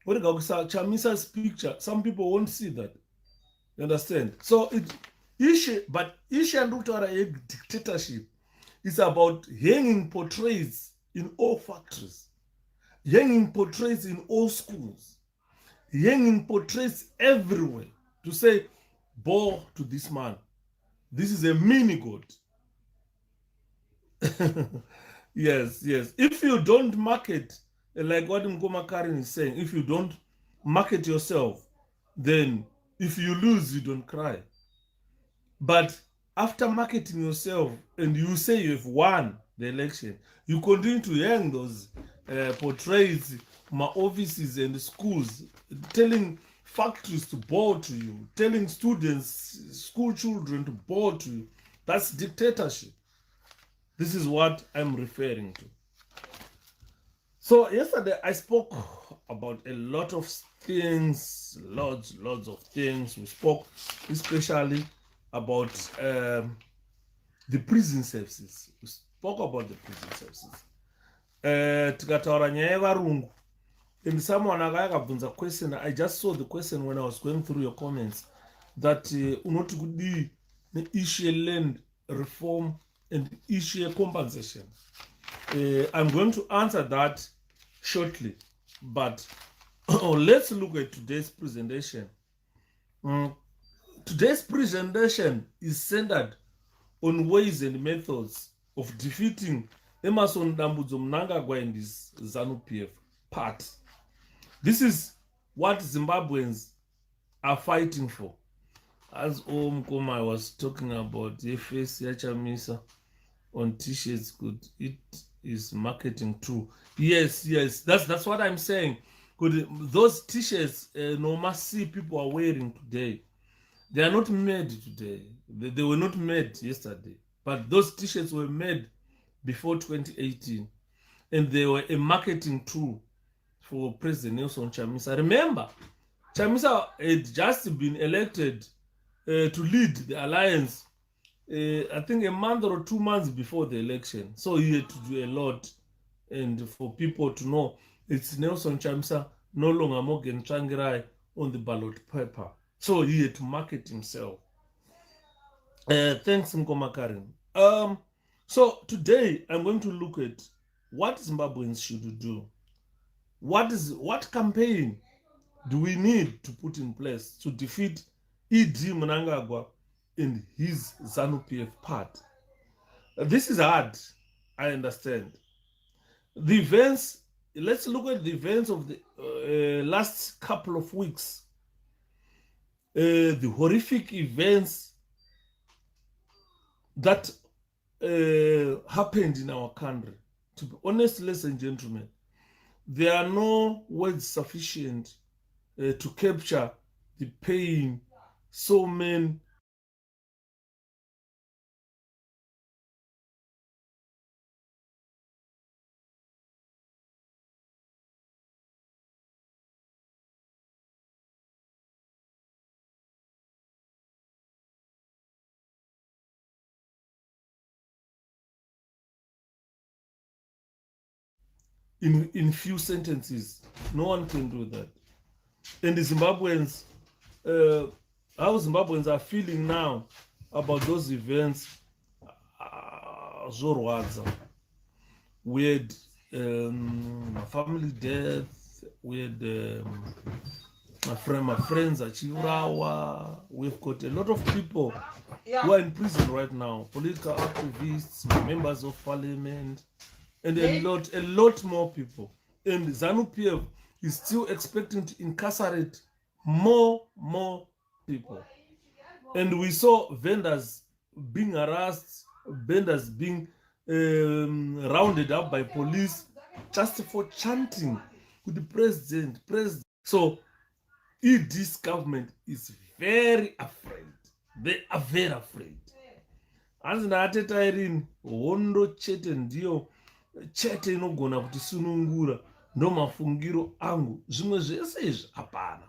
What about Chamisa's picture? Some people won't see that. You understand? So but issue and a dictatorship is about hanging portraits in all factories, hanging portraits in all schools, hanging portraits everywhere to say, bow to this man. This is a mini god. Yes, yes. If you don't market, like what Nkoma Karin is saying, if you don't market yourself, then if you lose, you don't cry. But after marketing yourself and you say you've won the election, you continue to hang those portraits, my offices and schools, telling factories to bow to you, telling students, school children to bow to you. That's dictatorship. This is what I'm referring to. So yesterday I spoke about a lot of things, lots of things. We spoke especially about the prison services. We spoke about the prison services. Tikataura nyaya yevarungu. And someone akabvunza question. I just saw the question when I was going through your comments that unoti kudi issue land reform and issue compensation. I'm going to answer that shortly, but let's look at today's presentation. Today's presentation is centered on ways and methods of defeating Emerson Dambudzo Mnangagwa and his ZANU-PF party. This is what Zimbabweans are fighting for. As Omkoma was talking about, FS Yachamisa on t-shirts, it is marketing too. Yes, that's what I'm saying. Those t-shirts no see people are wearing today. They are not made today. They were not made yesterday. But those t-shirts were made before 2018. And they were a marketing tool for President Nelson Chamisa. Remember, Chamisa had just been elected to lead the alliance, I think a month or 2 months before the election. So he had to do a lot. And for people to know, it's Nelson Chamisa, no longer Morgan Changirai on the ballot paper. So he had to market himself. Thanks, Nkoma Karin. So today I'm going to look at what Zimbabweans should do. What campaign do we need to put in place to defeat E.D. Mnangagwa and his ZANU-PF party? This is hard, I understand. The events, let's look at the events of the last couple of weeks. The horrific events that happened in our country. To be honest, ladies and gentlemen, there are no words sufficient to capture the pain so many in few sentences. No one can do that. And the Zimbabweans, how Zimbabweans are feeling now about those events, Zorwaza. We had family death, we had my friends at Chiurawa. We've got a lot of people who are in prison right now, political activists, members of parliament, and a lot more people. And ZANU-PF is still expecting to incarcerate more people. And we saw vendors being harassed, vendors being rounded up by police just for chanting with the president. So this government is very afraid. They are very afraid. Hanzi naateta irini hondo chete ndiyo chete inogona kutisunungura, ndo mafungiro angu. Zvimwe zvese izvi hapana.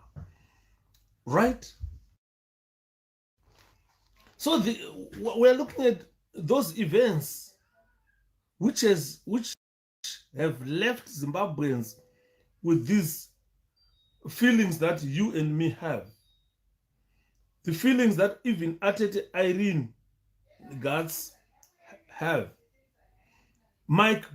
Right? So we're looking at those events which have left Zimbabweans with this feelings that you and me have, the feelings that even Atete Irene Guts have. Mike,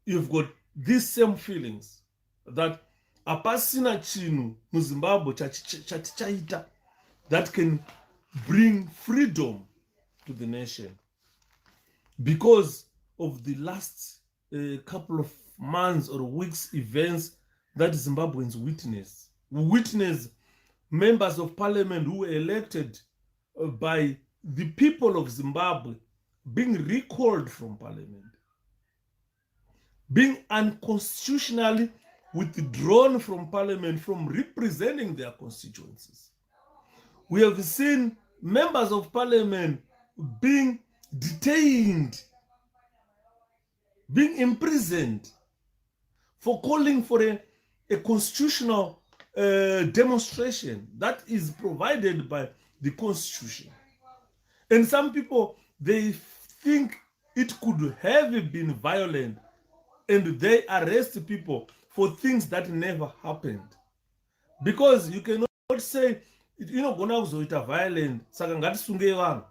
you've got these same feelings that apasina chinu muzimbabwe chatichaita that can bring freedom to the nation because of the last couple of months or weeks events that Zimbabweans witness. We witness members of parliament who were elected by the people of Zimbabwe being recalled from parliament, being unconstitutionally withdrawn from parliament from representing their constituencies. We have seen members of parliament being detained, being imprisoned for calling for a constitutional demonstration that is provided by the constitution. And some people, they think it could have been violent and they arrest people for things that never happened. Because you cannot say, inogona kuzoita violent, saka ngatisunge vanhu.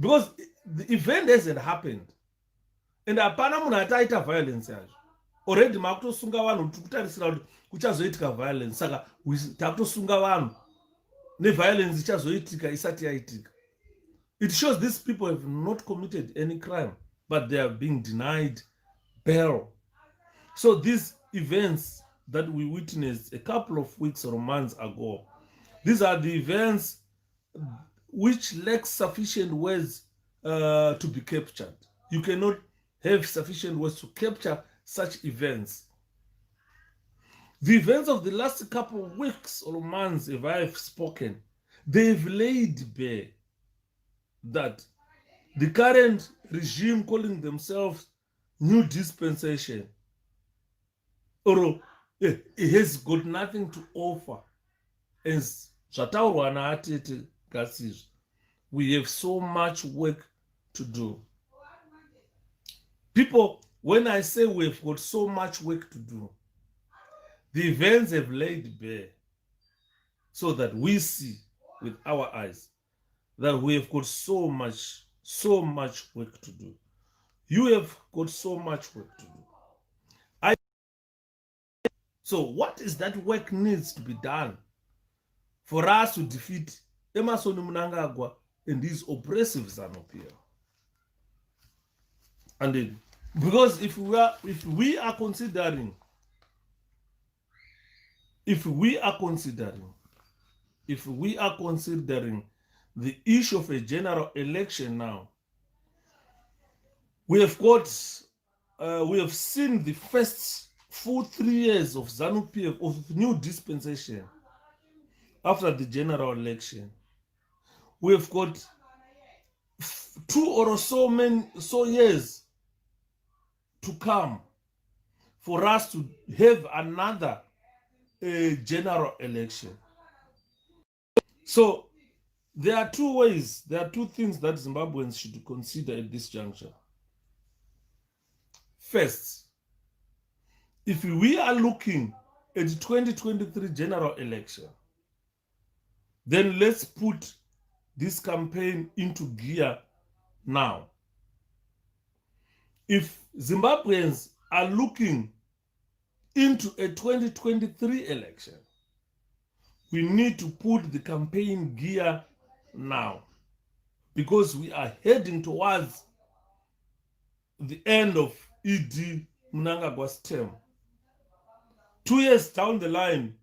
Because the event hasn't happened. And hapana munhu ataita violence yacho. Already makutosunga vanhu tikutarisira kuti kuchazoitika violence, saka takutosunga vanhu neviolence ichazoitika isati yaitika. It shows these people have not committed any crime, but they are being denied bail. So these events that we witnessed a couple of weeks or months ago, these are the events which lack sufficient words to be captured. You cannot have sufficient words to capture such events. The events of the last couple of weeks or months, if I have spoken, they've laid bare that the current regime calling themselves new dispensation, or it has got nothing to offer. As zvataurwa naAtete Gasizwe, we have so much work to do. People, when I say we've got so much work to do, the events have laid bare so that we see with our eyes that we have got so much work to do. You have got so much work to do. So what is that work needs to be done for us to defeat Emerson Mnangagwa and these oppressive ZANU-PF? And then, because if we are considering the issue of a general election now, we have seen the first full 3 years of ZANU-PF, of new dispensation after the general election. We have got 2 or so years to come for us to have another general election. So there are 2 ways, there are 2 things that Zimbabweans should consider at this juncture. First, if we are looking at the 2023 general election, then let's put this campaign into gear now. If Zimbabweans are looking into a 2023 election, we need to put the campaign gear now, because we are heading towards the end of E.D. Mnangagwa's term. 2 years down the line,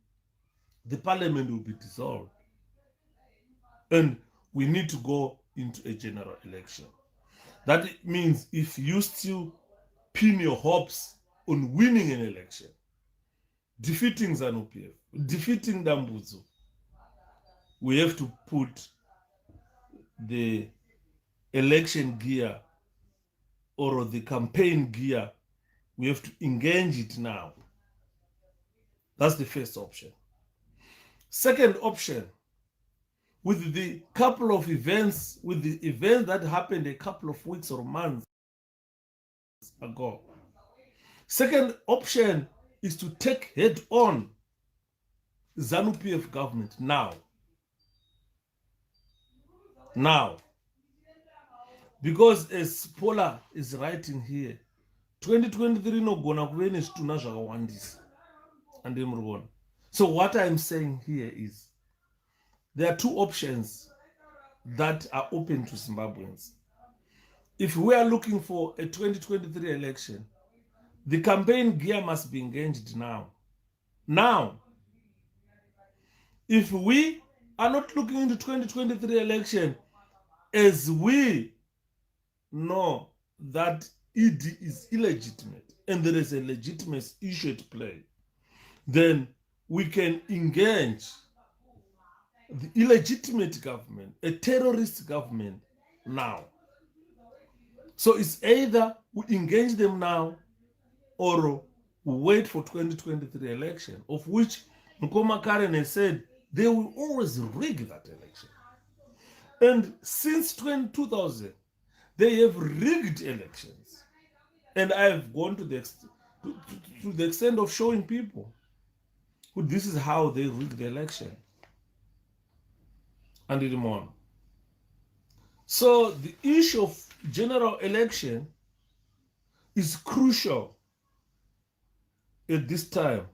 the parliament will be dissolved. And we need to go into a general election. That means if you still pin your hopes on winning an election, defeating ZANU-PF, defeating Dambudzo, we have to put the election gear or the campaign gear, we have to engage it now. That's the first option. Second option, with the couple of events, with the event that happened a couple of weeks or months ago, second option is to take head on ZANU-PF government now. Now, because as Paula is writing here, 2023 no gonna kuve nezvitunha zvakawandisa. So what I'm saying here is there are two options that are open to Zimbabweans. If we are looking for a 2023 election, the campaign gear must be engaged now. Now, if we are not looking into 2023 election, as we know that ED is illegitimate and there is a legitimate issue at play, then we can engage the illegitimate government, a terrorist government now. So it's either we engage them now or we wait for 2023 election, of which Nkoma Karen has said they will always rig that election. And since 2000, they have rigged elections. And I have gone to the extent of showing people who this is how they rig the election. And it on. So the issue of general election is crucial at this time.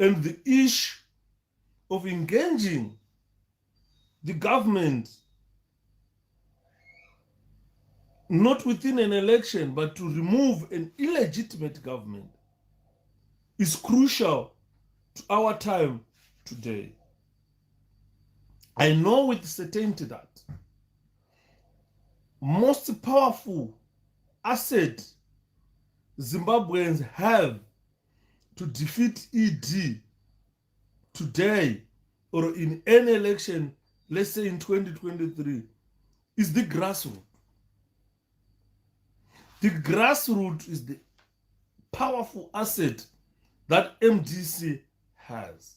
And the issue of engaging the government not within an election, but to remove an illegitimate government is crucial to our time today. I know with certainty that most powerful asset Zimbabweans have to defeat ED today or in any election, let's say in 2023, is the grassroots. The grassroots is the powerful asset that MDC has.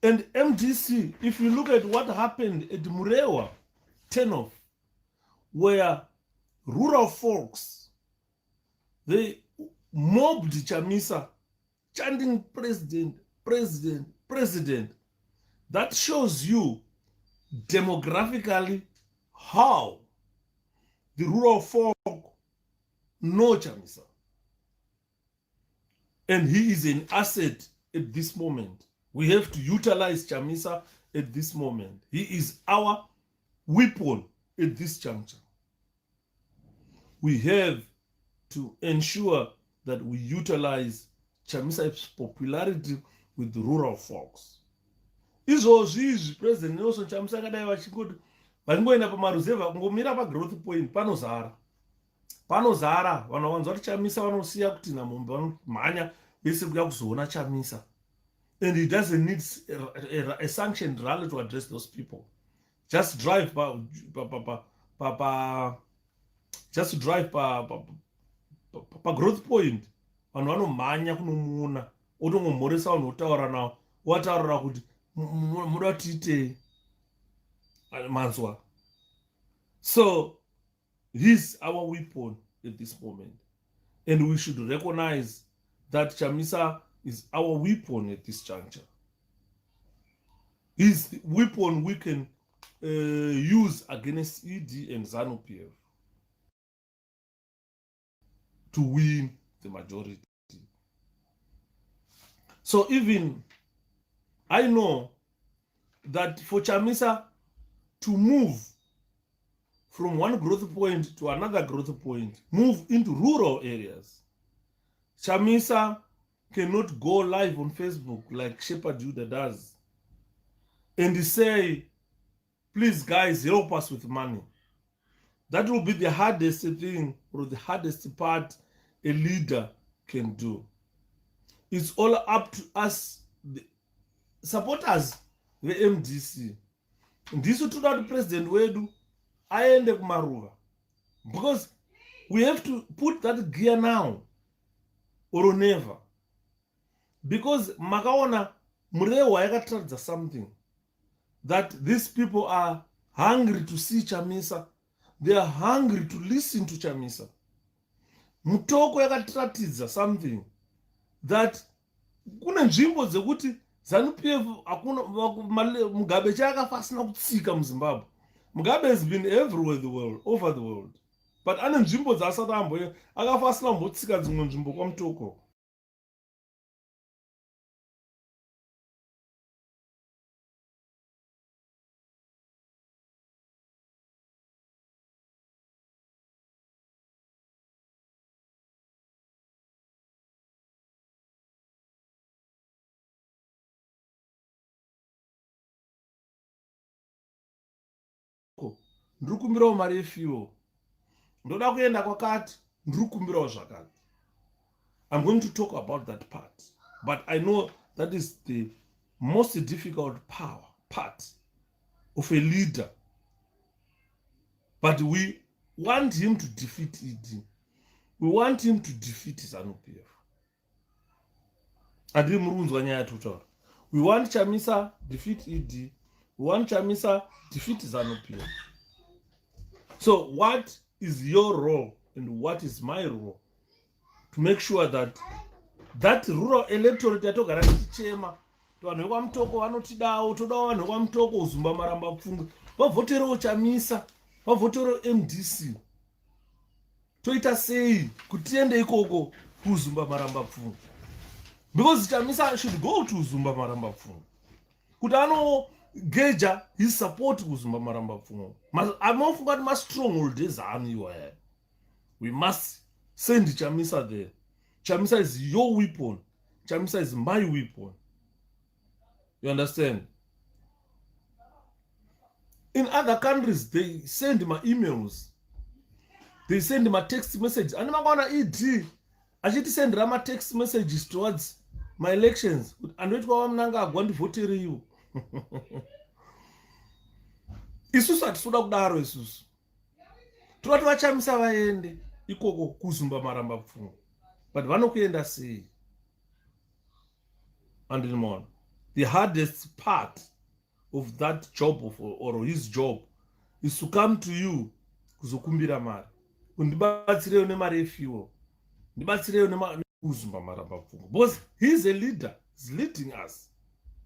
And MDC, if you look at what happened at Murewa, Tenof, where rural folks, they mobbed Chamisa, chanting president, president, president. That shows you demographically how the rural folk know Chamisa. And he is an asset at this moment. We have to utilize Chamisa at this moment. He is our weapon at this juncture. We have to ensure that we utilize Chamisa's popularity with the rural folks. Izvozvi President Nelson Chamisa akadai vachingoti vangoenda pamaruzevha kungomira pagrowth point panozara vanhu vanzwa kuti Chamisa vanosiya kuti namombe vanomhanya vese kuya kuzoona Chamisa. And he doesn't need a sanctioned rally to address those people. Just drive pa growth point. Vanhu vanomhanya kunomuona otongomhoresa vanhu otaura nawo wataurira kuti muda tiite manzwa. So he's our weapon at this moment, and we should recognize that Chamisa is our weapon at this juncture. He's the weapon we can use against ED and ZANU-PF to win the majority. So even I know that for Chamisa to move from one growth point to another growth point, move into rural areas, Chamisa cannot go live on Facebook like Shepherd Yuda does and say, please guys, help us with money. That will be the hardest thing or the hardest part a leader can do. It's all up to us, the supporters, the MDC. This is what President Wedu, I end up Maruva. Because we have to put that gear now or never. Because Makaona Murewa yakatradza something that these people are hungry to see Chamisa. They are hungry to listen to Chamisa. Mutoko yakatradza something that kuna nzvimbo dzekuti ZANU-PF hakuna Mugabe chakafa asina kutsika muZimbabwe. Mugabe has been everywhere the world, over the world. But ane nzvimbo dzaasati amboye akafa asina kumbotsika dzimwe nzvimbo kwamutoko. Ndiri kumbirawo mari yefuel. Ndoda kuenda kwakati, ndiri kumbirawo zvakati. I'm going to talk about that part. But I know that is the most difficult part of a leader. But we want him to defeat ED. We want him to defeat ZANU-PF. Andiri murunzwa nyaya yatutaura. We want Chamisa defeat ED. We want Chamisa defeat ZANU-PF. So what is your role and what is my role to make sure that that rural electorate yatogara tichema vanhu vekwamutoko vanotidawo, todawo vanhu vekwamutoko kuzumba maramba pfungwe vavhoterewo Chamisa, vavhoterewo MDC. Toita sei kuti tiende ikoko kuzumba maramba pfungwe? Because Chamisa should go to Zumba maramba pfungwe kuti anogeja his support kuzumba maramba pfungwe. Anofunga kuti mastronghold ezanu iwayo. We must send Chamisa there. Chamisa is your weapon. Chamisa is my weapon. You understand? In other countries, they send my emails. They send my text messages. And I'm going to ED. I should send my text messages towards my elections. And wait for I'm going to vote for you. Isusu atisoda kudaro isusu. Turati vachamisa vaende ikoko kuzumba maramba pfungwe. But vanokuenda sei? And the hardest part of that job or his job is to come to you kuzokumbira mari. Undibatsirewo nemari yefuel. Ndibatsirewo nekuzumba maramba pfungwe. Because he is a leader. He's leading us.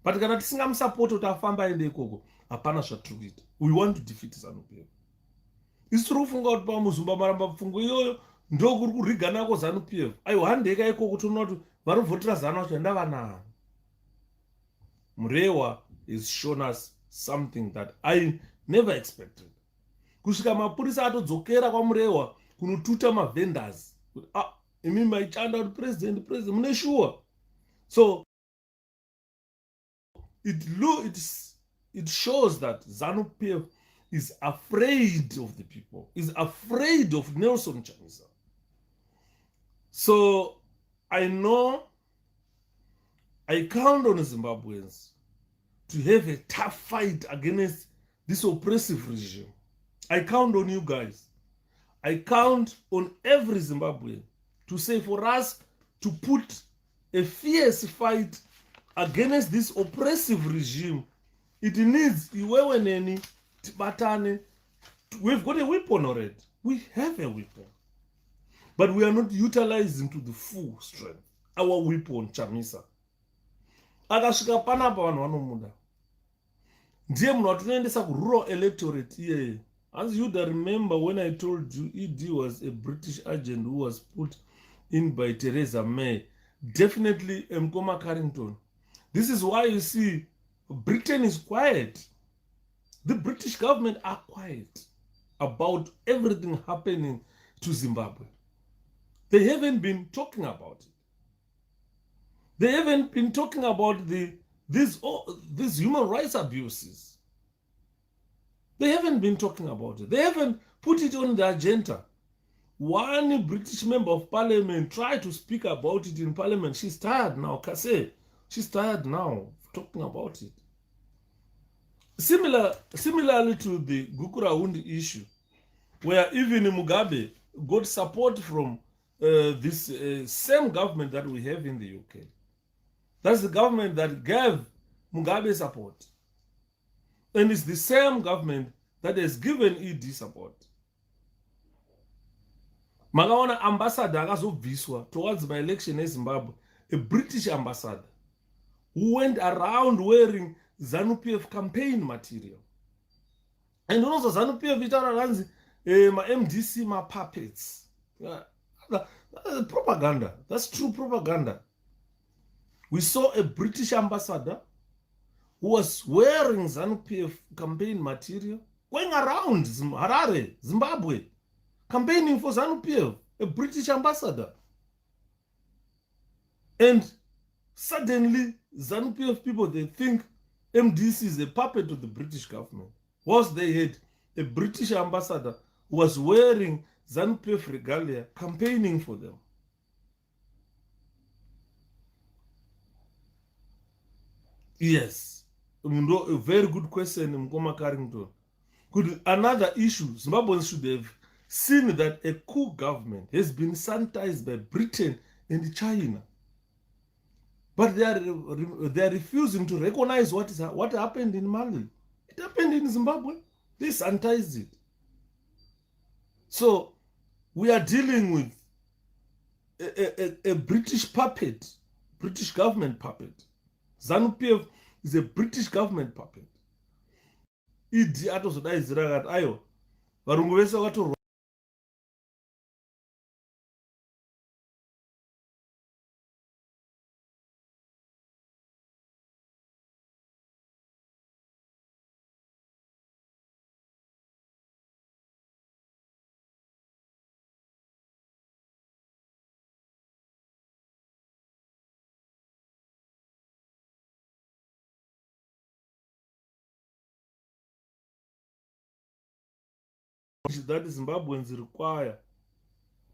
But kana tisingamusupport kuti afamba aende ikoko, hapana zvatiri kuita. We want to defeat ZANU-PF. Isi tiri kufunga kuti pamuzumba maramba pfungwe iyoyo ndokuri kuriganako ZANU-PF. Aiwa handeka ikoko toona kuti vanovhotera ZANU vacho ndava nani. Murewa has shown us something that I never expected. Kusvika mapurisa atodzokera kwaMurewa kunotuta mavendors. Imi maichanda kuti president, mune sure. So it shows that ZANU-PF is afraid of the people, is afraid of Nelson Chamisa. So I know I count on Zimbabweans to have a tough fight against this oppressive regime. I count on you guys. I count on every Zimbabwean to say for us to put a fierce fight against this oppressive regime. It needs iweweneni tibatane. We've got a weapon already. We have a weapon. But we are not utilizing to the full strength our weapon, Chamisa. Akasvika panapa vanhu vanomuda. Ndiye munhu watonoendesa kurural electorate iyeye. As Yuda, remember when I told you ED was a British agent who was put in by Theresa May. Definitely Mkoma Carrington. This is why you see Britain is quiet. The British government are quiet about everything happening to Zimbabwe. They haven't been talking about it. They haven't been talking about these human rights abuses. They haven't been talking about it. They haven't put it on the agenda. One British member of parliament tried to speak about it in parliament. She's tired now, Kase. She's tired now of talking about it. Similarly to the Gukurahundi issue, where even Mugabe got support from this same government that we have in the UK. That's the government that gave Mugabe support. And it's the same government that has given ED support. Makaona ambassador akazobviswa towards my election in Zimbabwe, a British ambassador who went around wearing ZANU-PF campaign material. And also ZANU-PF itaura MDC puppets. Propaganda. That's true propaganda. We saw a British ambassador who was wearing ZANU-PF campaign material, going around Harare, Zimbabwe, campaigning for ZANU-PF, a British ambassador. And suddenly, ZANU-PF people, they think MDC is a puppet of the British government. Whilst they had a British ambassador who was wearing ZANU-PF regalia, campaigning for them. Yes, a very good question, Mkoma Carrington. Could another issue, Zimbabweans should have seen that a coup government has been sanitized by Britain and China. But they are refusing to recognize what happened in Mali. It happened in Zimbabwe. They sanitized it. So we are dealing with a British puppet, British government puppet. ZANU-PF is a British government puppet. Idi atozodaidzira kati ayo varungu vese vakatorwa that Zimbabweans require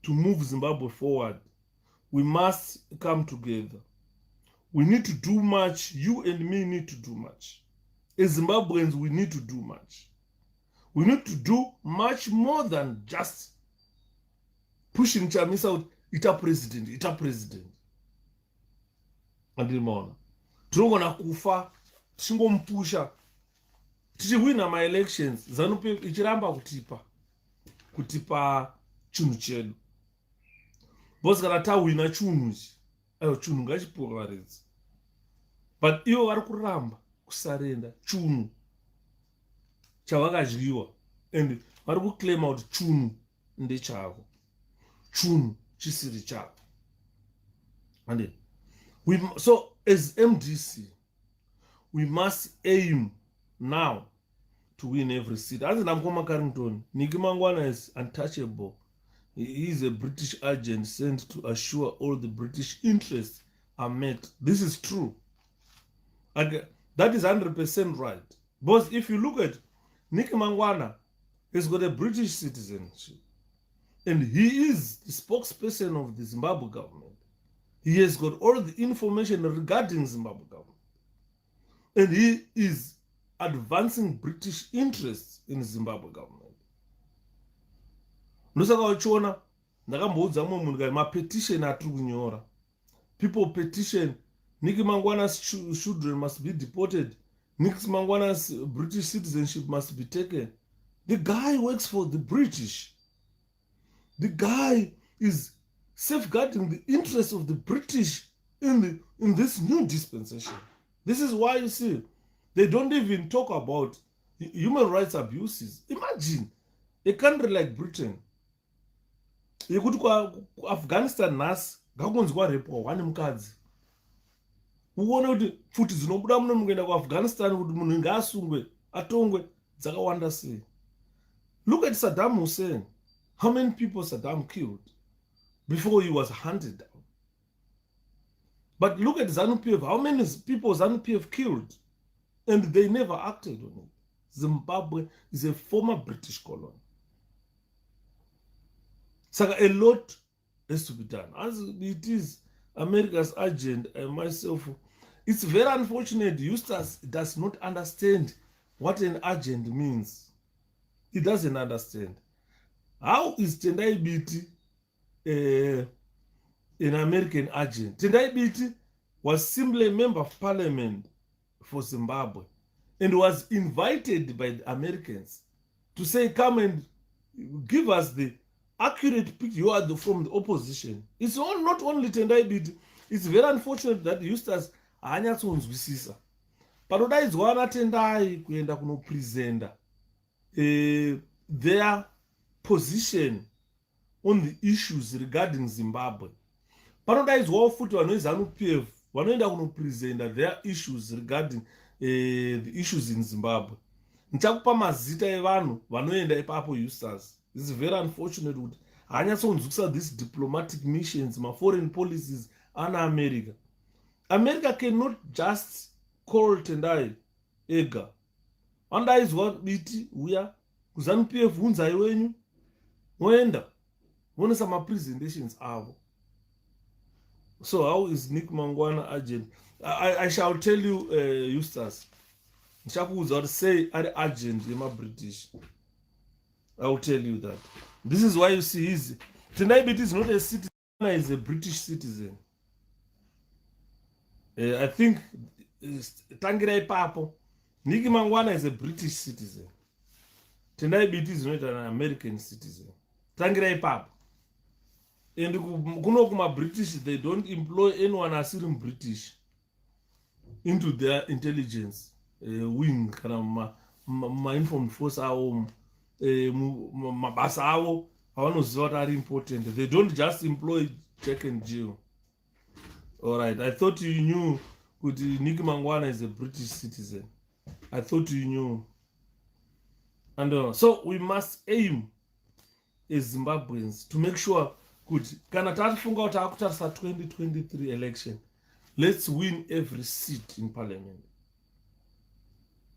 to move Zimbabwe forward. We must come together. We need to do much. You and me need to do much. As Zimbabweans, we need to do much. We need to do much more than just pushing Chamisa out, ita president. Andimona. Tinogona kufa, tingompusha. Tichihwina ma-elections, ZANU-PF ichiramba kutipa chunhu chedu. Bosi kana tahwina chunhu ichi, ayo chunhu ngachipovaredze. But ivo vari kuramba kusarenda chunhu chavakadyiwa, and vari kuclaima kuti chunhu ndechavo, chunhu chisiri chavo. And so as MDC, we must aim now to win every seat. As Mkoma Carrington, Nicky Mangwana is untouchable. He is a British agent sent to assure all the British interests are met. This is true. And that is 100% right. But if you look at Nicky Mangwana, he's got a British citizenship. And he is the spokesperson of the Zimbabwe government. He has got all the information regarding Zimbabwe government. And he is advancing British interests in the Zimbabwe government. Ndosaka wachiona ndakamboudza mumwe munhu mapetition atiri kunyora. People petition Nicky Mangwana's children must be deported. Nicky Mangwana's British citizenship must be taken. The guy works for the British. The guy is safeguarding the interests of the British in this new dispensation. This is why you see they don't even talk about human rights abuses. Imagine a country like Britain. You could go to Afghanistan nas gakunzwa repo wani mukadzi. Uone kuti futi dzinobuda muno mukuenda kuAfghanistan kuti munhu ngasungwe atongwe dzakawanda sei. Look at Saddam Hussein. How many people Saddam killed before he was hunted down? But look at ZANU-PF. How many people ZANU-PF killed? And they never acted on it. Zimbabwe is a former British colony. So a lot has to be done. As it is America's agent and myself, it's very unfortunate Eustace does not understand what an agent means. He doesn't understand. How is Tendai Biti an American agent? Tendai Biti was simply a member of parliament for Zimbabwe and was invited by the Americans to say, come and give us the accurate picture. You are from the opposition. It's not only Tendai Biti. It's very unfortunate that Eustace haanyatsonzwisisa. Panodaidzwa vanatendai kuenda kunopresenta their position on the issues regarding Zimbabwe. Panodaidzwawo futi vanhu veZANU-PF vanoenda kunopresenta their issues regarding the issues in Zimbabwe. Ndichakupa mazita evanhu vanoenda ipapo, Eustace. It's very unfortunate kuti haanyatsonzwisisa these diplomatic missions, foreign policies ana America. America cannot just call Tendai ega. Vandaidzwa biti uya kuZANU-PF unzai wenyu moenda monesa mapresentations avo. So how is Nick Mangwana agent? I shall tell you, Eustace. Ndichakuudza kuti sei ari agent yemaBritish. I will tell you that. This is why you see Tendai Biti is not a citizen, is a British citizen. I think Tangira ipapo, Nick Mangwana is a British citizen. Tendai Biti is not an American citizen. Tangira ipapo. And kuno kuma British, they don't employ anyone asiri British into their intelligence wing, kana ma informed force awo, mabasa awo avanoziva kuti ari important. They don't just employ Jack and Jill. All right, I thought you knew kuti Nick Mangwana is a British citizen. I thought you knew. And so we must aim as Zimbabweans to make sure kuti kana tatifunga kuti akutarisa 2023 election, let's win every seat in parliament.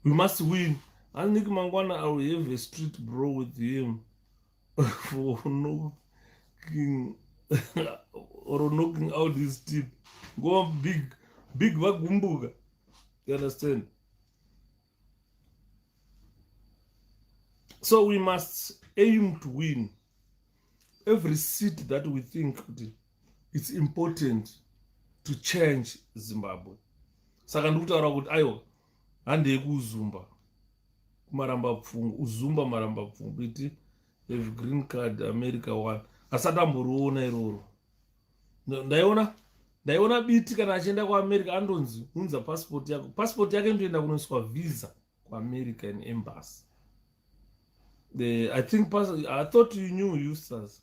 We must win. And Nick Mangwana, I will have a street brawl with him for knocking or knocking out his teeth. Go on big Vagumbuga. You understand? So we must aim to win every seat that we think it's important to change Zimbabwe. Saka ndikutaura kuti aiwa handei kuzumba kumaramba pfungu, uzumba maramba pfungu iti have green card America 1 asati amboriona iroro. Ndaiona biti kana achienda kuAmerica andonzi unza passport yake inoenda kunoiswa visa kuAmerican embassy. I thought you knew, Eustace.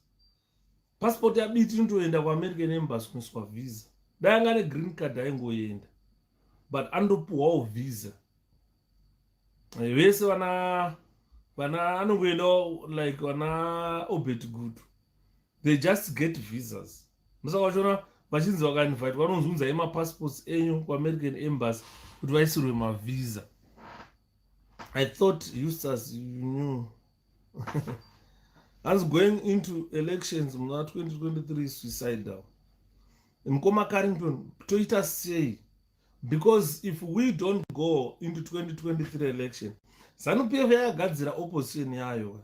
Passport ya biti inotoenda kuAmerican embassy kunoiswa visa. Dai anga green card aingoenda, but andopuwawo visa. Vese vana anongoenda like vana Obet Good, they just get visas. Musaka vachiona vachinzi vakainvite vanonzi unzai mapassports enyu kuAmerican embassy kuti vaisirwe mavisa. I thought, Eustace, you knew. As going into elections muna 2023 suicidal. Mkoma Carrington toita sei, because if we don't go into 2023 election, ZANU-PF yakagadzira opposition yayo,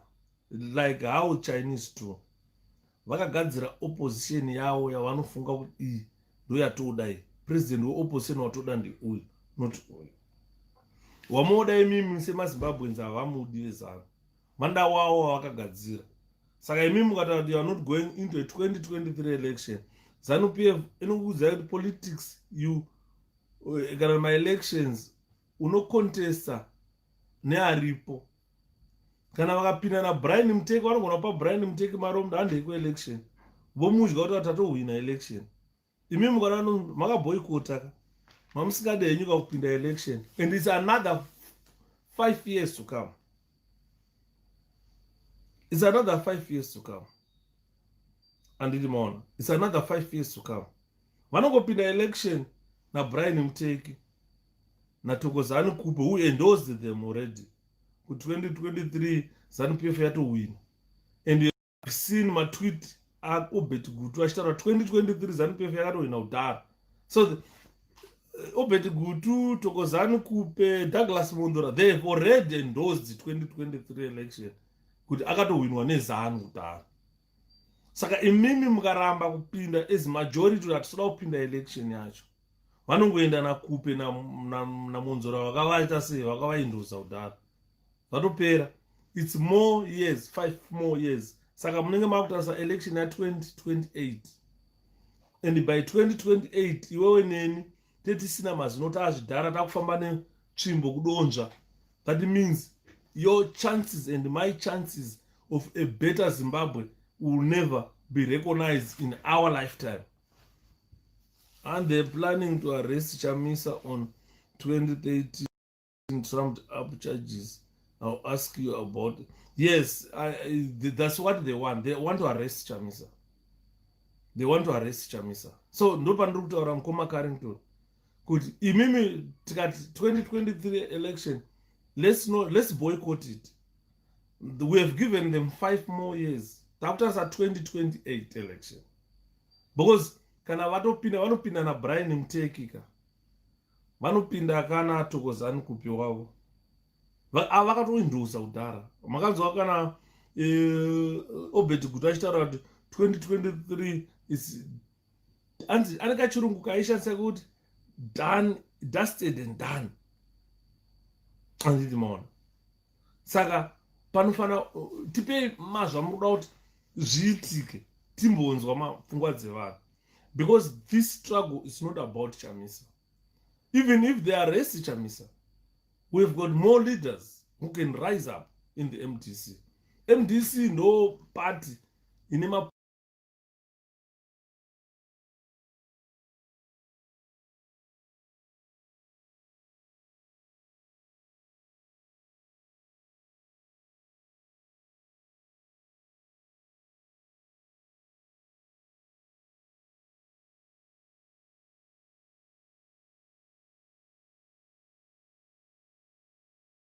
like how Chinese do. Vakagadzira opposition yawo yavanofunga kuti iyi ndo yatoda iyi. President weopposition watoda ndi uyu, not uyu. Wamoda imimi semaZimbabweans havamudi vezana. Manda wawo wakagadzira. Saka imimi mukataura kuti you are not going into a 2023 election, ZANU-PF inokuudza kuti politics kana ma-elections unocontesta nearipo. Kana vakapinda naBrian Muteki vanogona kupa Brian Muteki maromda handei kuelection, vomudya kuti vatatohwina election. Imi mukana makaboycota, mamusingade yenyuka kupinda election, and it's another 5 years to come. It's another 5 years to come. Andidi maona, it's another 5 years to come. Vanongopinda election na Brian Muteki na Thokozani Kupe, who endorsed them already. Ku 2023 ZANU-PF yatowina. And you have seen my tweet Obet Gutu achitaura 2023 ZANU-PF yakatowina kudhara. So Obet Gutu, Thokozani Kupe, Douglas Mondora, they have already endorsed the 2023 election kuti akatowinwa neZANU kudhara. Saka imimi mukaramba kupinda as majority ratsoda kupinda election yacho, vanongoenda naKupe na Monzora vakavaita sei vakavaindosa kudhara. Vatopera. It's more years, 5 more years. Saka munenge makutarisa election ya 2028. And by 2028 iwewe neni tetisina mazino tazvidhara takufamba netsvimbo kudonzva. That means your chances and my chances of a better Zimbabwe will never be recognized in our lifetime. And they're planning to arrest Chamisa on 2013 trumped up charges. I'll ask you about it. Yes, that's what they want. They want to arrest Chamisa. They want to arrest Chamisa. So ndopandiri kutaura mukoma Carrington kuti imimi tikati 2023 election, let's boycott it. We have given them 5 more years. Takutarisa 2028 election. Because kana vanopinda na Brian Mtekika, vanopinda kana Thokozani Kupi wavo, vakatoindusa kudhara. Makanzwa kana Obed Gutu achitaura kuti 2023 is anenge chirungu kaishandisa kuti done, dusted and done. Anditi maona. Saka panofana tipe mazvamunoda kuti zviitike, timbonzwa mapfungwa dzevanhu. Because this struggle is not about Chamisa. Even if they arrest Chamisa, we've got more leaders who can rise up in the MDC. MDC no party in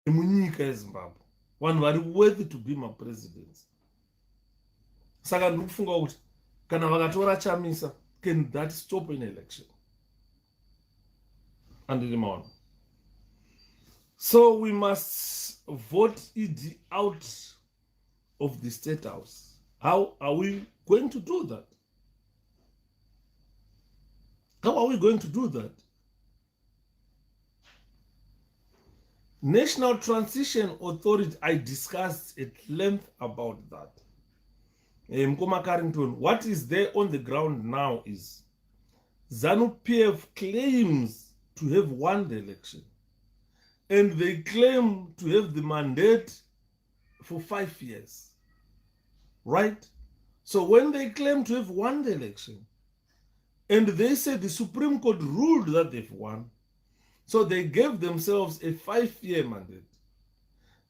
munyika yeZimbabwe, vanhu vari worthy to be my presidents. Saka ndiri kufunga kuti kana vakatora Chamisa, can that stop an election? Andiri maona. So we must vote ED out of the State House. How are we going to do that? How are we going to do that? National Transition Authority, I discussed at length about that. Mkoma Carrington, what is there on the ground now is ZANU-PF claims to have won the election. And they claim to have the mandate for 5 years. Right? So when they claim to have won the election, and they say the Supreme Court ruled that they've won, so they gave themselves a 5-year mandate.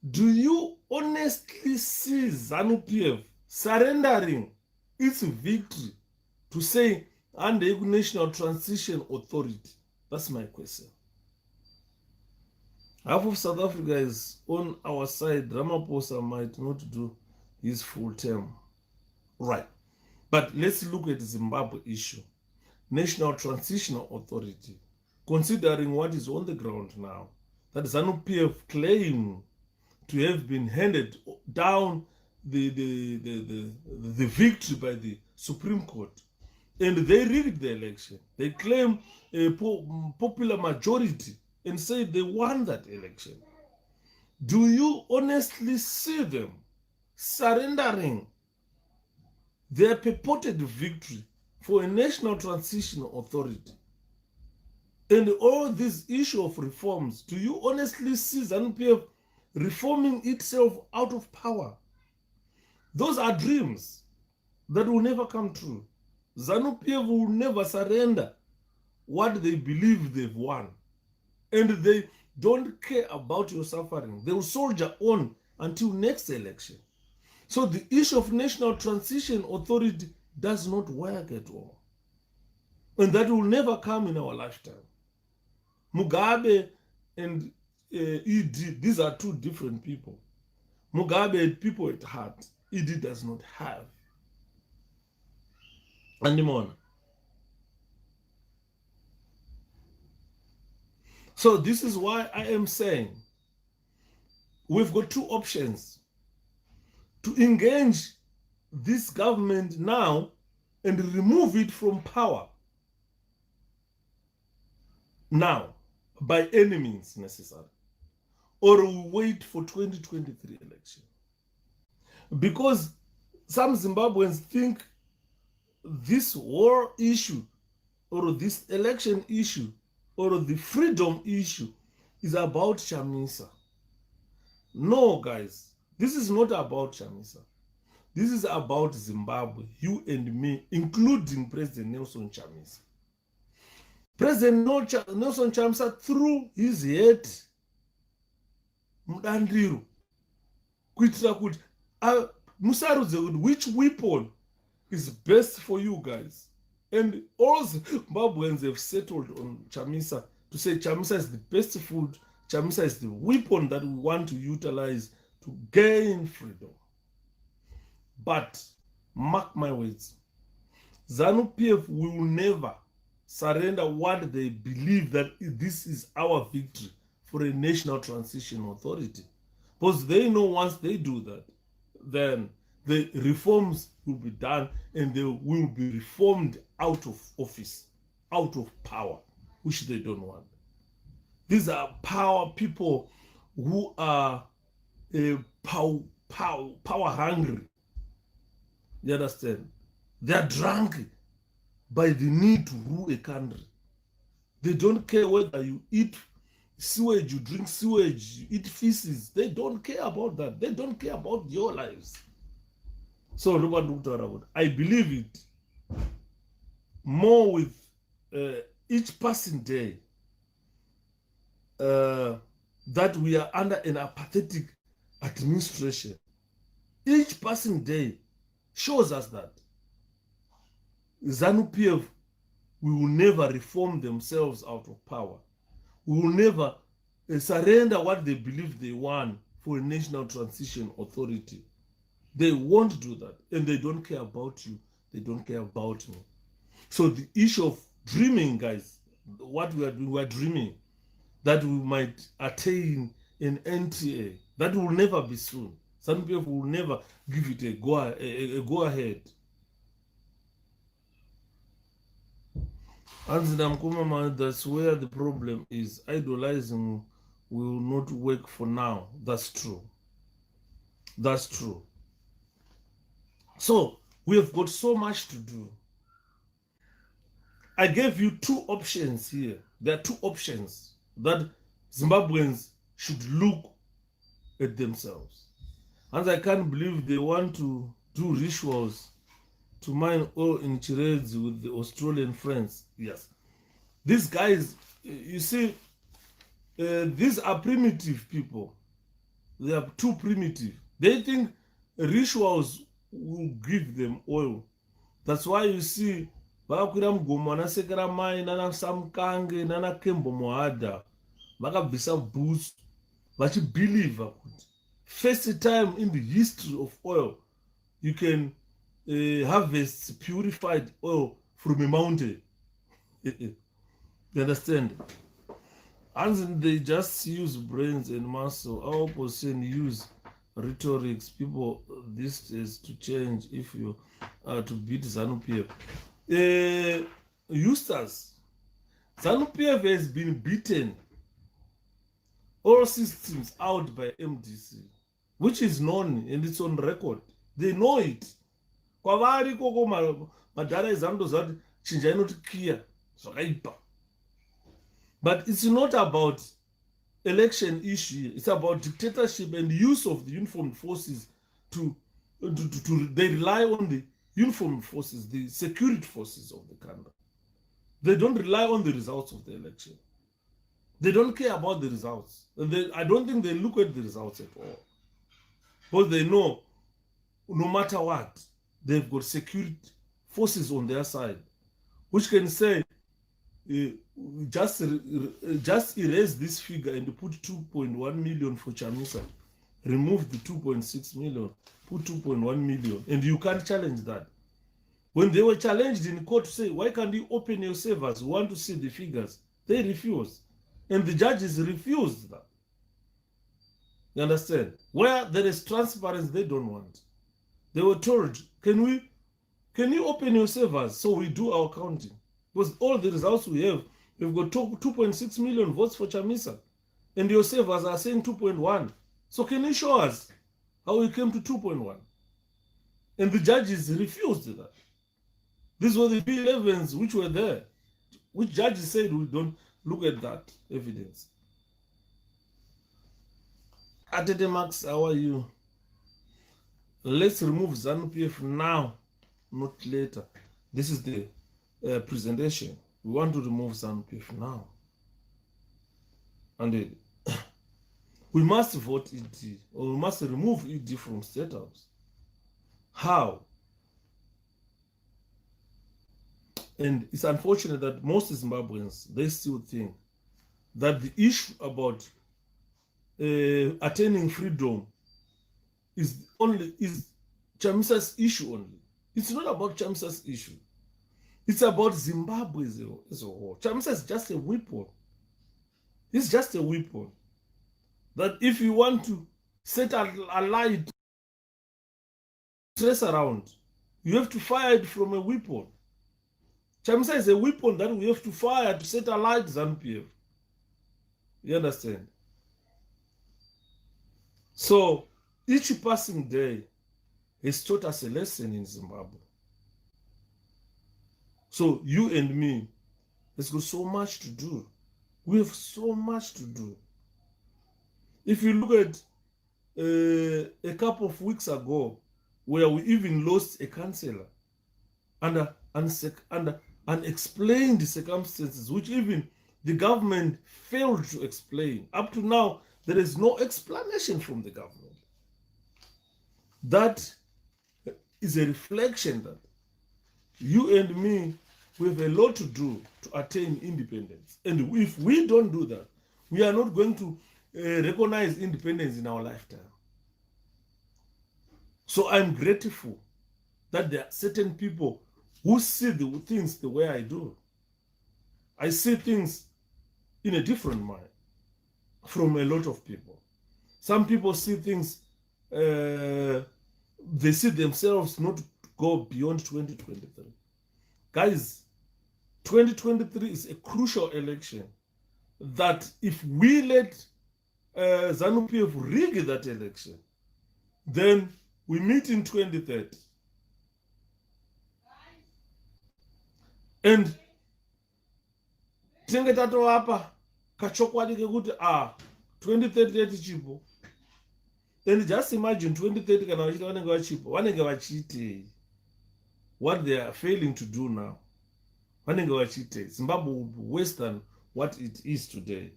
Do you honestly see ZANU-PF surrendering its victory to say under National Transition Authority? That's my question. Half of South Africa is on our side. Ramaphosa might not do his full term. Right. But let's look at the Zimbabwe issue. National Transitional Authority. Considering what is on the ground now, that ZANU-PF claim to have been handed down the victory by the Supreme Court, and they rigged the election. They claim a popular majority and say they won that election. Do you honestly see them surrendering their purported victory for a National Transition Authority? And all this issue of reforms, do you honestly see ZANU-PF reforming itself out of power? Those are dreams that will never come true. ZANU-PF will never surrender what they believe they've won. And they don't care about your suffering. They will soldier on until next election. So the issue of National Transition Authority does not work at all. And that will never come in our lifetime. Mugabe and ED, these are two different people. Mugabe had people at heart. ED does not have. Anymore. So this is why I am saying we've got two options: to engage this government now and remove it from power now by any means necessary, or we wait for 2023 election. Because some Zimbabweans think this war issue or this election issue or the freedom issue is about Chamisa. No, guys, this is not about Chamisa. This is about Zimbabwe, you and me, including President Nelson Chamisa. President Nelson Chamisa threw his head mudandiro kuitira kuti musarudze which weapon is best for you guys. And all Zimbabweans have settled on Chamisa to say Chamisa is the best food, Chamisa is the weapon that we want to utilize to gain freedom. But mark my words, ZANU-PF will never surrender what they believe that this is our victory for a national transition authority. Because they know once they do that, then the reforms will be done and they will be reformed out of office, out of power, which they don't want. These are power people who are power hungry. You understand? They are drunk by the need to rule a country. They don't care whether you eat sewage, you drink sewage, you eat feces. They don't care about that. They don't care about your lives. So I believe it more with each passing day that we are under an apathetic administration. Each passing day shows us that ZANU-PF will never reform themselves out of power. We will never surrender what they believe they want for a national transition authority. They won't do that, and they don't care about you. They don't care about me. So the issue of dreaming, guys, what we are doing, we are dreaming that we might attain an NTA. That will never be soon. Some people will never give it a go ahead. And that's where the problem is. Idolizing will not work for now. That's true. That's true. So we have got so much to do. I gave you two options here. There are two options that Zimbabweans should look at themselves. And I can't believe they want to do rituals to mine oil in Chirezi with the Australian friends. Yes. These guys, you see, these are primitive people. They are too primitive. They think rituals will give them oil. That's why you see vakakwira mugomo vanasekera mai nana Samkange nana Kembo Mohada vakabvisa boots vachibhilivha kuti first time in the history of oil you can harvest purified oil from a mountain. You understand? And they just use brains and muscle. Our opposition use rhetorics. People these days to change if you to beat ZANU-PF. Eustace, ZANU-PF has been beaten all systems out by MDC, which is known and it's on record. They know it. Kwavari koko madhara ezando zati chinja inotikiya zvakaipa. But it's not about election issue. It's about dictatorship and use of the uniformed forces they rely on the uniformed forces, the security forces of the country. They don't rely on the results of the election. They don't care about the results. I don't think they look at the results at all. But they know no matter what, they've got security forces on their side, which can say, just erase this figure and put 2.1 million for Chamisa. Remove the 2.6 million, put 2.1 million, and you can't challenge that. When they were challenged in court to say, why can't you open your servers? We want to see the figures. They refused. And the judges refused that. You understand? Where there is transparency, they don't want. They were told, can you open your servers so we do our counting? Because all the results we have, we've got 2.6 million votes for Chamisa. And your servers are saying 2.1. So can you show us how we came to 2.1? And the judges refused that. These were the B11s which were there, which judges said we don't, Look at that evidence. Atete Max, how are you? Let's remove ZANU-PF now, not later. This is the presentation. We want to remove ZANU-PF now. And we must vote ED, or we must remove ED from State House. How? And it's unfortunate that most Zimbabweans, they still think that the issue about attaining freedom is Chamisa's issue only. It's not about Chamisa's issue. It's about Zimbabwe as a whole. Chamisa is just a weapon. It's just a weapon. That if you want to set a light trace around, you have to fire it from a weapon. Chamisa is a weapon that we have to fire to set alight ZANU-PF. You understand? So each passing day has taught us a lesson in Zimbabwe. So you and me, there's got so much to do. We have so much to do. If you look at a couple of weeks ago, where we even lost a councillor under unexplained circumstances, which even the government failed to explain. Up to now, there is no explanation from the government. That is a reflection that you and me, we have a lot to do to attain independence. And if we don't do that, we are not going to recognize independence in our lifetime. So I'm grateful that there are certain people who see the things the way I do. I see things in a different mind from a lot of people. Some people see things, they see themselves not go beyond 2023. Guys, 2023 is a crucial election that if we let ZANU-PF rig that election, then we meet in 2030. And tinge tatoapa kachokwadi kekuti 2030 chipo. And just imagine 2030 kana vachita vanenge vachipo, vanenge vachiitei. What they are failing to do now. Vanenge vachiitei. Zimbabwe will be worse than what it is today.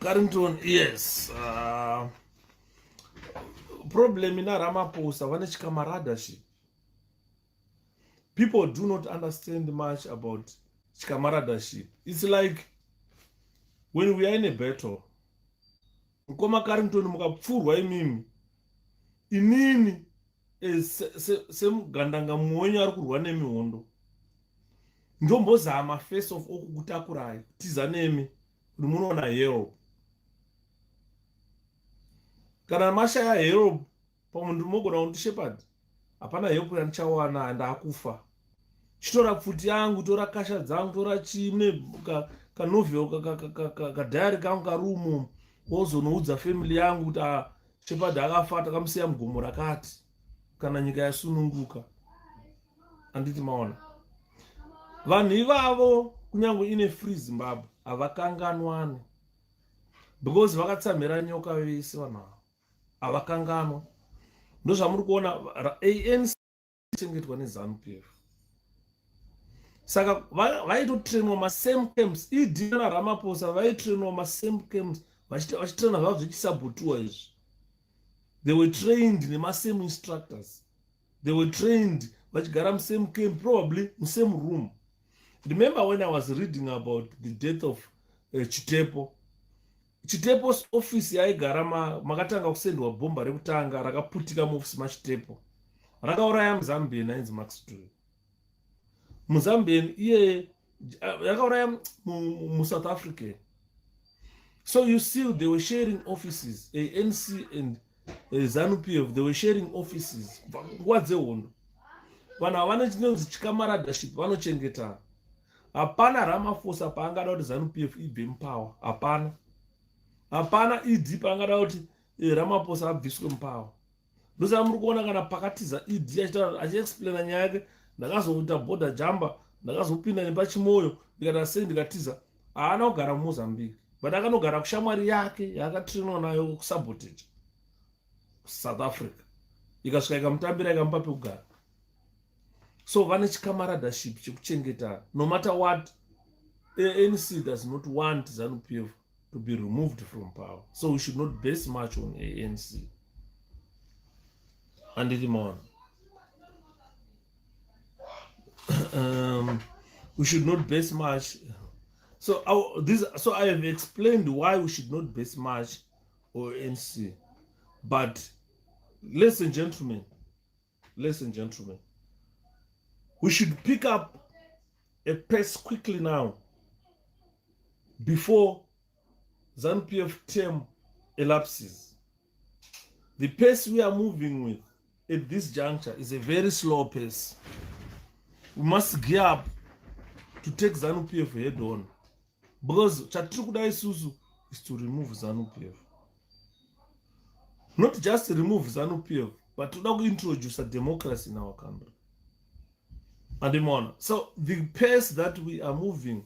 Carrington, yes. Problem in Ramaphosa, vane chikamaradaship. People do not understand much about chikamaradaship. It's like when we are in a battle. Nkoma Carrington mukapfurwa imimi. Inini semugandanga mwenyu ari kurwa nemihondo. Ndombozama face of okukutakurai. Tiza nemi. Munoona help. Kana mashaya help pamundu mogona kuti sherpard hapana help yandichawana ndakufa. Chitora pfuti yangu, tora kasha dzangu, tora chimwe kanovel kadhayari kangu karumo, wozonoudza family yangu kuti sherpard akafa takamusiya mugomo rakati kana nyika yasununguka. Anditi maona vanhu ivavo kunyange ine free Zimbabwe havakanganwani because vakatsamhira nyoka vese vanhu ava havakanganwa. Ndozvamuri kuona ANC chengetwa neZANU-PF. Saka vaitotrenwa masame camps. ED na Ramaphosa vaitrenwa masame camps vachitrena zvavo zvechisabotua izvi. They were trained nemasame instructors. They were trained vachigara musame camp, probably musame room. Remember when I was reading about the death of Chitepo? Chitepo's office yaigara makatanga kusendwa bhomba rekutanga rakaputika muofisi maChitepo. Rakauraya muZambian ainzi Max Dube. Muzambian iye yakauraya muSouth African. So you see they were sharing offices, ANC and ZANU-PF, they were sharing offices. Nguva dzehondo. Vanhu havana chinonzi chikamaradaship vanochengetana. Hapana Ramaphosa paangada kuti ZANU-PF ibve mupower. Hapana. Hapana ED paangada kuti Ramaphosa abviswe mupower. Ndosaka muri kuona kana pakatiza ED achiexplaina nyaya yake, ndakazoita border jumper ndakazopinda nepachimoyo ndikati sei ndikatiza haana kugara mumozambique but akanogara kushamwari yake yaakatrenwa nayo kusabotage south africa ikasvika ikamutambira ikamupa pekugara. So vane chikamaradaship chekuchengetana. No matter what, ANC does not want ZANU-PF to be removed from power. So we should not base much on ANC. And it we should not base much. So I have explained why we should not base much on ANC. But ladies and gentlemen, we should pick up a pace quickly now before ZANU-PF term elapses. The pace we are moving with at this juncture is a very slow pace. We must gear up to take ZANU-PF head on, because chatiri kuda isusu is to remove ZANU-PF. Not just remove ZANU-PF, but to introduce a democracy in our country. And so the pace that we are moving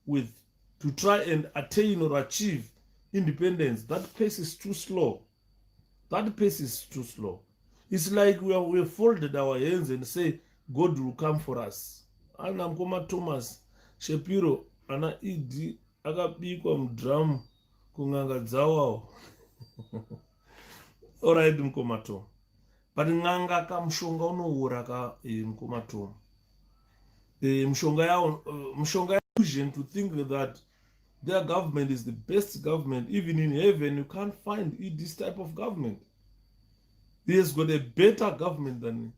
with to try and attain or achieve independence, that pace is too slow. That pace is too slow. It's like we have folded our hands and say, God will come for us. Ana Mkoma Thomas, Shapiro, ana idi, akabikwa mdrum, kunganga dzawawo. Alright, Mkoma Tom. But nganga ka mshonga unoura ka Mkoma Tom. Mshonga illusion to think that their government is the best government. Even in heaven, you can't find this type of government. He has got a better government than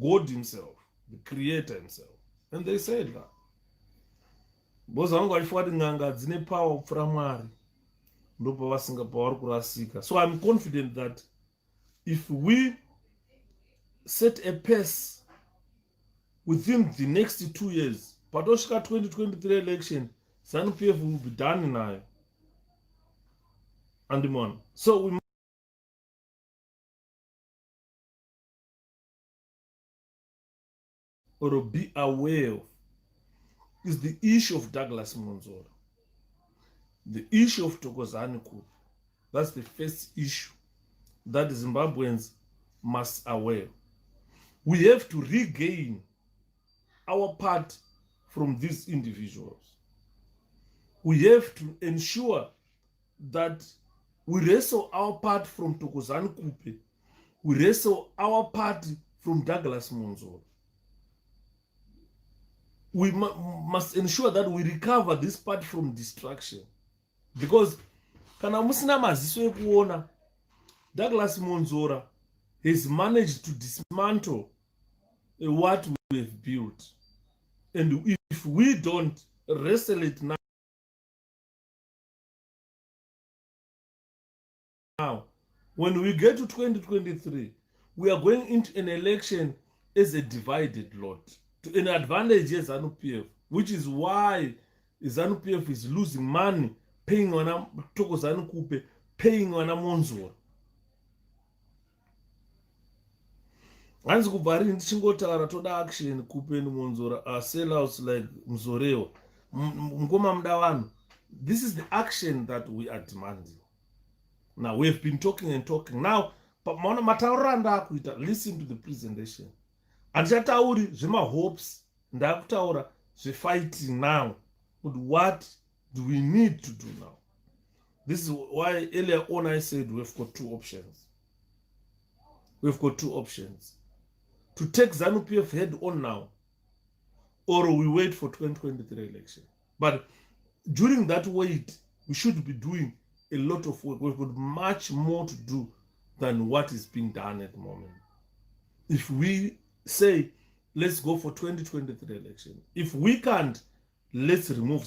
God himself, the creator himself. And they said that. So I'm confident that if we set a pace within the next 2 years, Padoshka 2023 election, ZANU-PF will be done now. And so we or be aware of is the issue of Douglas Monzora, the issue of Thokozani Kupe. That's the first issue that Zimbabweans must aware. We have to regain our part from these individuals. We have to ensure that we wrestle our part from Thokozani Kupe. We wrestle our part from Douglas Monzora. We must ensure that we recover this part from destruction. Because kana musina maziso ekuona, Douglas Monzora has managed to dismantle what we have built. And if we don't wrestle it now, when we get to 2023, we are going into an election as a divided lot, to an advantage as ZANU-PF, which is why ZANU-PF is losing money, paying on Thokozani Kupe, paying on Monzora. Hanzi kubva rini tichingotara toda action Kupe neMonzora are sellouts like Mzoreo. Mkoma muda vanhu. This is the action that we are demanding. Now we have been talking and talking. Now, mataurira ndakuita, listen to the presentation. Handichatauri zvema hopes, ndakutaura zvefighting now. But what do we need to do now? This is why earlier on I said we've got two options. We've got two options. To take ZANU-PF head on now, or we wait for 2023 election. But during that wait, we should be doing a lot of work. We've got much more to do than what is being done at the moment. If we say, let's go for 2023 election. If we can't, let's remove